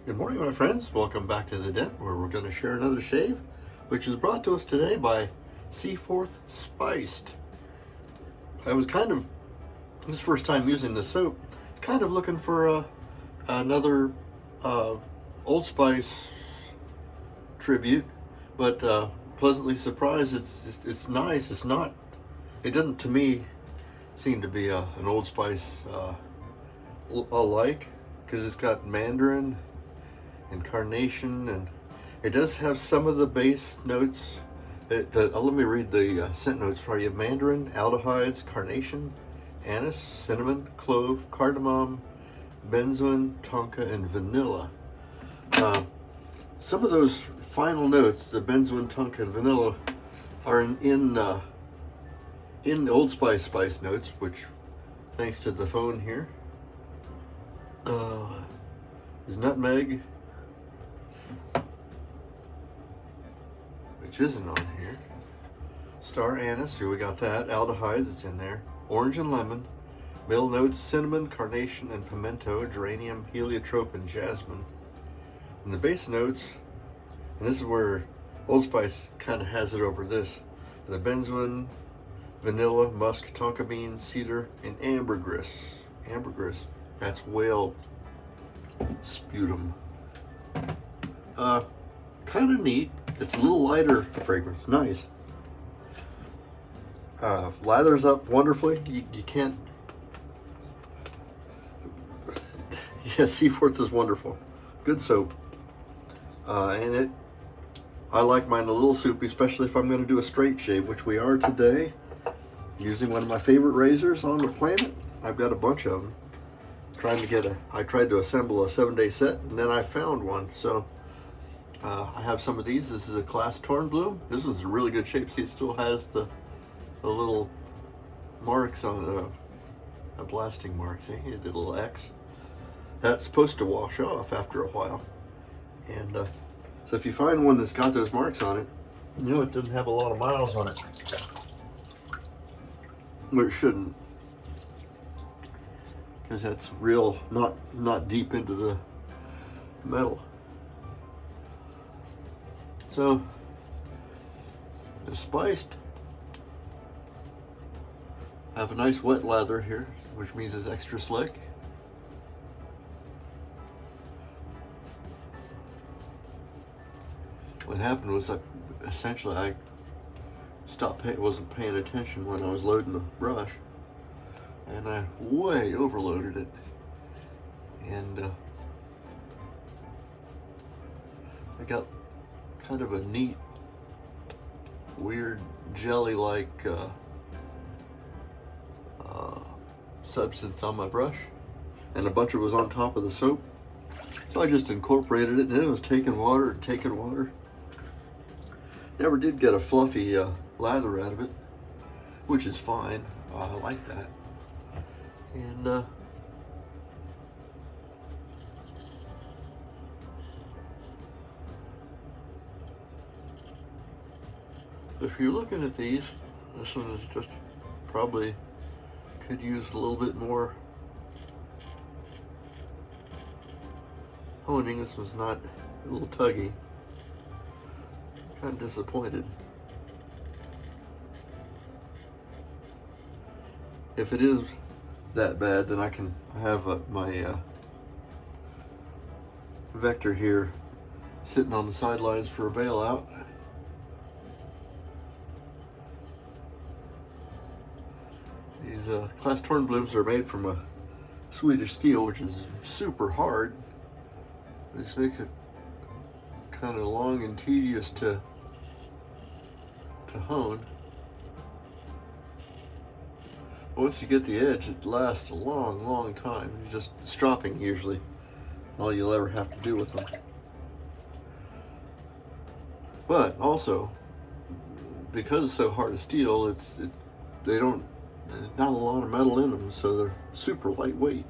Good morning, my friends. Welcome back to the den, where we're going to share another shave, which is brought to us today by Seaforth Spice. I was this is first time using this soap, kind of looking for another Old Spice tribute, but pleasantly surprised. It's nice. It doesn't, to me, seem to be an Old Spice alike, because it's got mandarin and carnation, and it does have some of the base notes. Let me read the scent notes for you. Mandarin, aldehydes, carnation, anise, cinnamon, clove, cardamom, benzoin, tonka, and vanilla. Some of those final notes, the benzoin, tonka, and vanilla, are in the Old Spice notes, which, thanks to the phone here, is nutmeg, which isn't on here. Star anise, here we got that. Aldehydes, it's in there. Orange and lemon. Middle notes, cinnamon, carnation, and pimento, geranium, heliotrope, and jasmine. And the base notes, and this is where Old Spice kind of has it over this, the benzoin, vanilla, musk, tonka bean, cedar, and ambergris. Ambergris, that's whale sputum. Kind of neat. It's a little lighter fragrance, nice. Lathers up wonderfully. You can't. Yeah, Seaforth is wonderful. Good soap. And I like mine a little soupy, especially if I'm going to do a straight shave, which we are today, using one of my favorite razors on the planet. I've got a bunch of them. I tried to assemble a 7-day set, and then I found one. So I have some of these. This is a Class Torn Bloom. This was in really good shape. See, it still has the little marks on a blasting mark. See, it did a little X. That's supposed to wash off after a while. And so if you find one that's got those marks on it, you know it doesn't have a lot of miles on it. Or it shouldn't. Because that's real, not deep into the metal. So, it's spiced. I have a nice wet lather here, which means it's extra slick. What happened was I wasn't paying attention when I was loading the brush, and I way overloaded it, and I got kind of a neat, weird jelly-like substance on my brush, and a bunch of it was on top of the soap. So I just incorporated it, and it was taking water. Never did get a fluffy lather out of it, which is fine. I like that. And if you're looking at these, this one is just probably could use a little bit more honing. This was not a little tuggy. Kind of disappointed. If it is that bad, then I have my Vector here sitting on the sidelines for a bailout. These Class Torn Blooms are made from a Swedish steel, which is super hard. This makes it kind of long and tedious to hone. Once you get the edge, it lasts a long time. It's just stropping usually all you'll ever have to do with them. But also, because it's so hard to steel, there's not a lot of metal in them, so they're super lightweight.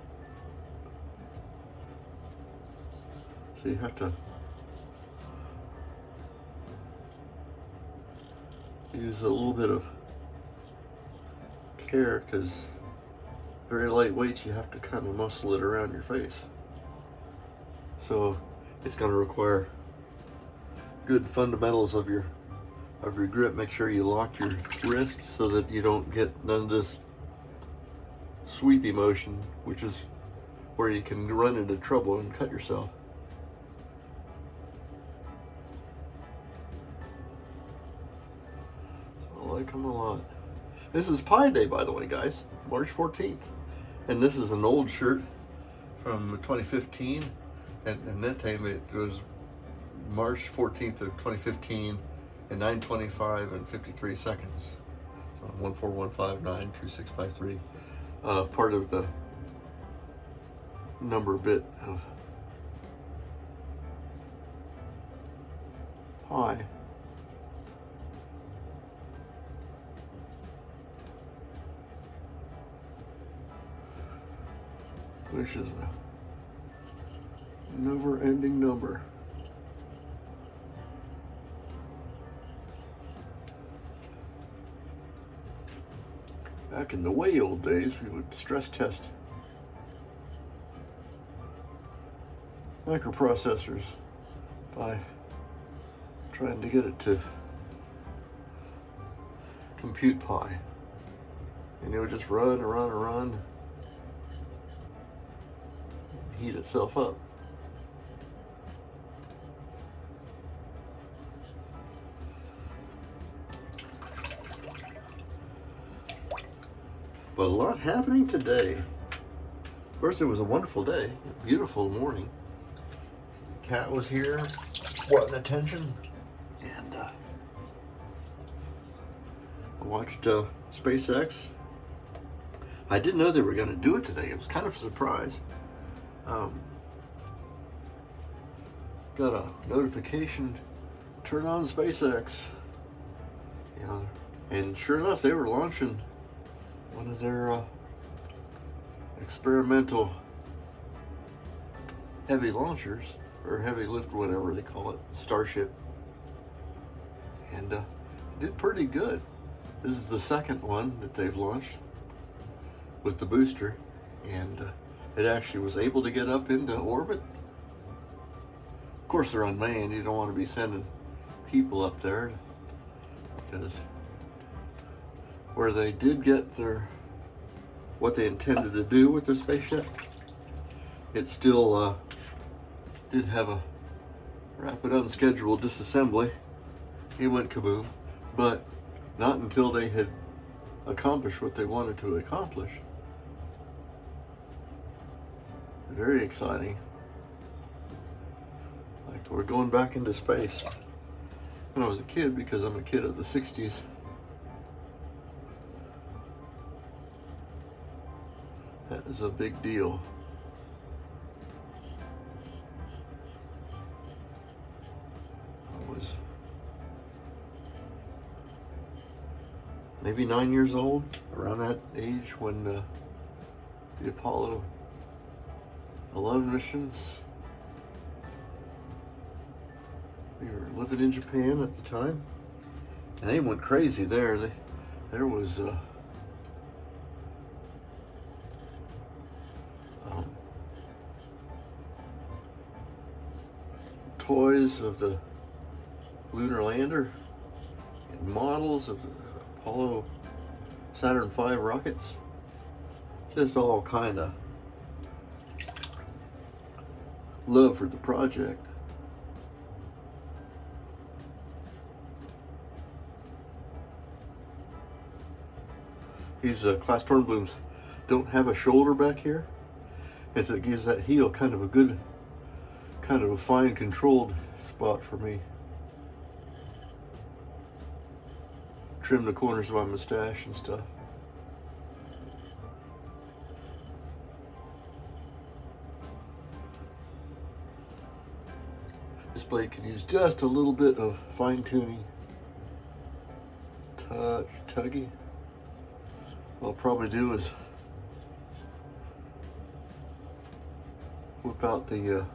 So you have to use a little bit of care, because very lightweight, you have to kind of muscle it around your face. So It's going to require good fundamentals of your grip. Make sure you lock your wrist so that you don't get none of this sweepy motion, which is where you can run into trouble and cut yourself. So I like them a lot. This is Pi Day, by the way, guys, March 14th. And this is an old shirt from 2015. And that time it was March 14th of 2015 and 9:25 and 53 seconds. So 141592653. Part of the number bit of pi. Which is a never-ending number. Back in the way old days, we would stress test microprocessors by trying to get it to compute pi. And it would just run and run and run, heat itself up. But a lot happening today. First, it was a wonderful day, a beautiful morning. Cat was here, wanting attention, and I watched SpaceX. I didn't know they were going to do it today. It was kind of a surprise. Got a notification, turn on SpaceX. You know, and sure enough, they were launching one of their experimental heavy launchers, or heavy lift, whatever they call it, Starship, and did pretty good. This is the second one that they've launched with the booster, and it actually was able to get up into orbit. Of course, they're unmanned. You don't want to be sending people up there, because where they did get what they intended to do with their spaceship, it still did have a rapid unscheduled disassembly. It went kaboom, but not until they had accomplished what they wanted to accomplish. Very exciting. Like, we're going back into space. When I was a kid, because I'm a kid of the 60s, that is a big deal. I was maybe 9 years old, around that age, when the Apollo 11 missions. We were living in Japan at the time, and they went crazy there. There was toys of the lunar lander and models of the Apollo Saturn V rockets. Just all kind of love for the project. These class Tornblooms don't have a shoulder back here, as it gives that heel kind of a fine controlled spot for me. Trim the corners of my mustache and stuff. This blade could use just a little bit of fine tuning. Tuggy. What I'll probably do is whip out the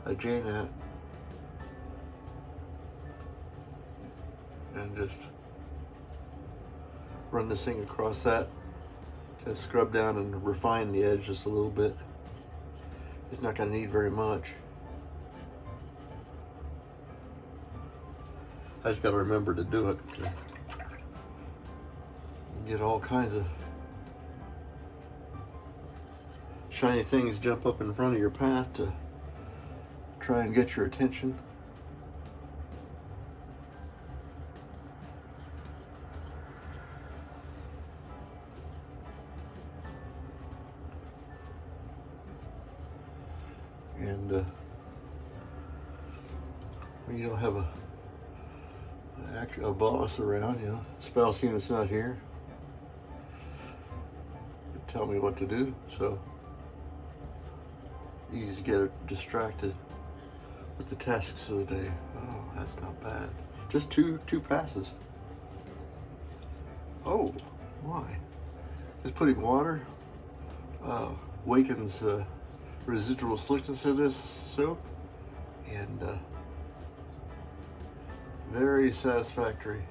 a J-nut and just run this thing across that to scrub down and refine the edge just a little bit. It's not going to need very much. I just got to remember to do it. You get all kinds of shiny things jump up in front of your path to try and get your attention. And when you don't have a boss around, you know, spouse unit's not here to tell me what to do, so easy to get distracted with the tasks of the day. Oh, that's not bad. Just two passes. Oh, why? Just putting water wakens residual slickness of this soap, and very satisfactory.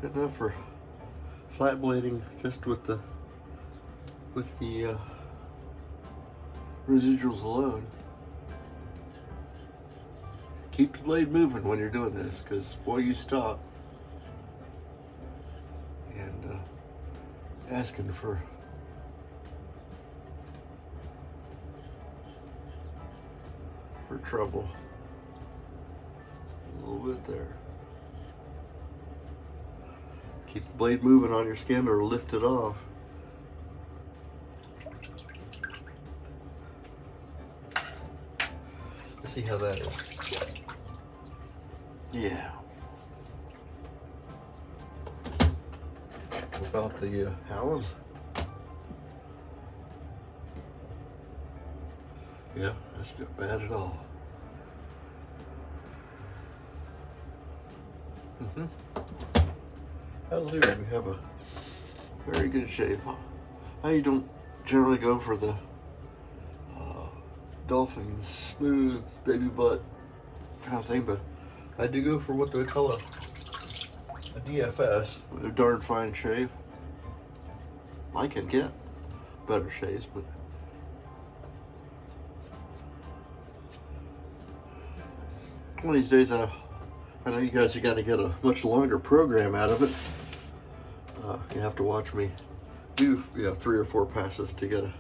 Good enough for flat blading, just with the residuals alone. Keep the blade moving when you're doing this, because boy, you stop and asking for trouble a little bit there. Keep the blade moving on your skin or lift it off. Let's see how that is. Yeah. What about the Hallows? Yeah, that's not bad at all. That'll do. We have a very good shave. I don't generally go for the dolphin smooth baby butt kind of thing, but I do go for what they call a DFS, a darn fine shave. I can get better shaves, but one of these days I know you guys are going to get a much longer program out of it. You have to watch me do 3 or 4 passes to get a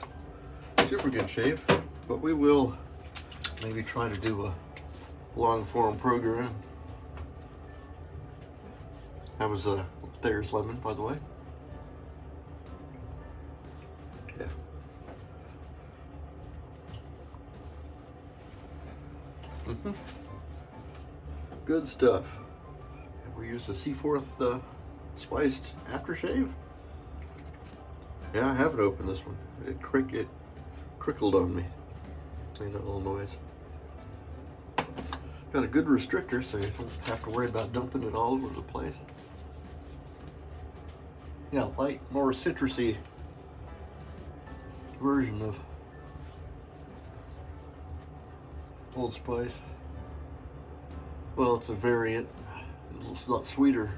super good shave, but we will maybe try to do a long form program. That was Thayer's lemon, by the way. Yeah. Good stuff. And we used the Seaforth spiced aftershave. Yeah, I haven't opened this one. It crickled on me. Made that little noise. Got a good restrictor, so you don't have to worry about dumping it all over the place. Yeah, light, more citrusy version of Old Spice. Well, it's a variant. It's a lot sweeter.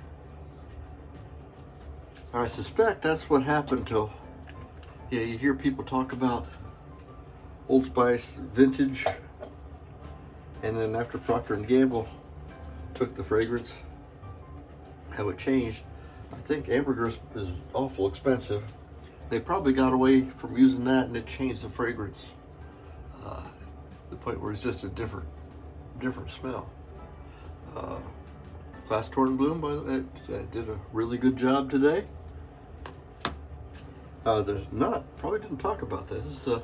I suspect that's what happened to, you hear people talk about Old Spice vintage, and then after Procter & Gamble took the fragrance, how it changed. I think ambergris is awful expensive. They probably got away from using that, and it changed the fragrance to the point where it's just a different smell. Glass Torn Bloom, by the way, did a really good job today. Probably didn't talk about this. This is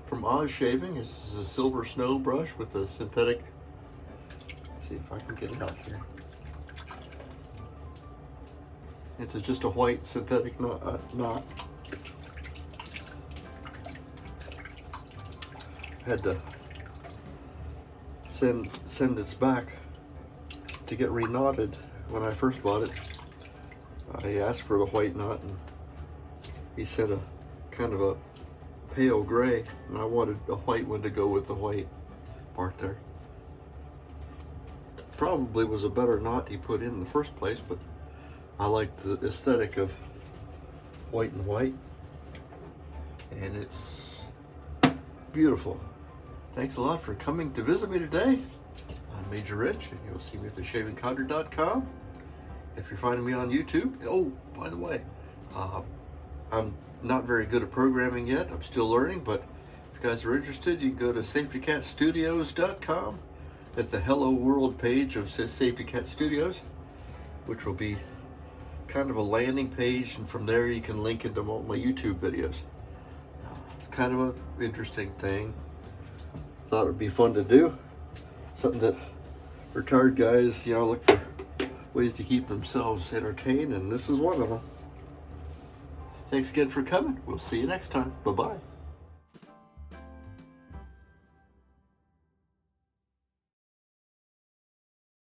from Oz Shaving. This is a silver snow brush with a synthetic. See if I can get it out here. It's just a white synthetic knot. Had to send its back to get reknotted. When I first bought it, I asked for the white knot, and he said a kind of a pale gray, and I wanted a white one to go with the white part there. Probably was a better knot he put in the first place, but I liked the aesthetic of white and white. And it's beautiful. Thanks a lot for coming to visit me today. I'm Major Rich, and you'll see me at theshavingcontra.com. If you're finding me on YouTube, oh, by the way, I'm not very good at programming yet. I'm still learning, but if you guys are interested, you can go to safetycatstudios.com. That's the Hello World page of Safety Cat Studios, which will be kind of a landing page, and from there you can link into all my YouTube videos. Kind of an interesting thing. Thought it would be fun to do. Something that retired guys, look for ways to keep themselves entertained, and this is one of them. Thanks again for coming. We'll see you next time. Bye-bye.